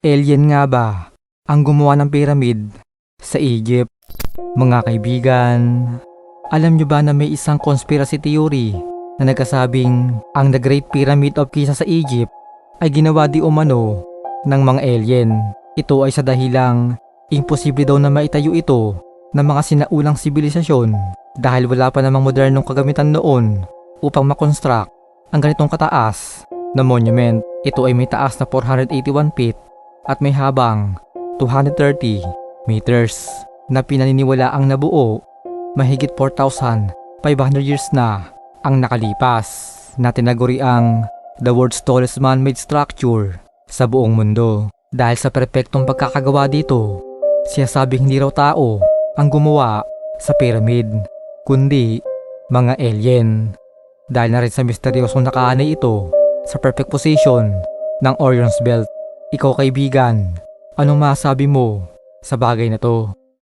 Alien nga ba ang gumawa ng pyramid sa Egypt? Mga kaibigan, alam nyo ba na may isang conspiracy theory na nagkasabing ang The Great Pyramid of Giza sa Egypt ay ginawa di umano ng mga alien? Ito ay sa dahilang imposible daw na maitayo ito ng mga sinaulang sibilisasyon dahil wala pa namang modernong kagamitan noon upang makonstruct ang ganitong kataas na monument. Ito ay may taas na 481 feet at may habang 230 meters na pinaniniwalaang nabuo mahigit 4,500 years na ang nakalipas, na tinaguri ang the world's tallest man-made structure sa buong mundo. Dahil sa perpektong pagkakagawa dito, sinasabing hindi raw tao ang gumawa sa pyramid, kundi mga alien. Dahil na rin sa misteryosong nakaanay ito sa perfect position ng Orion's Belt. Ikaw kaibigan, anong masabi mo sa bagay na to?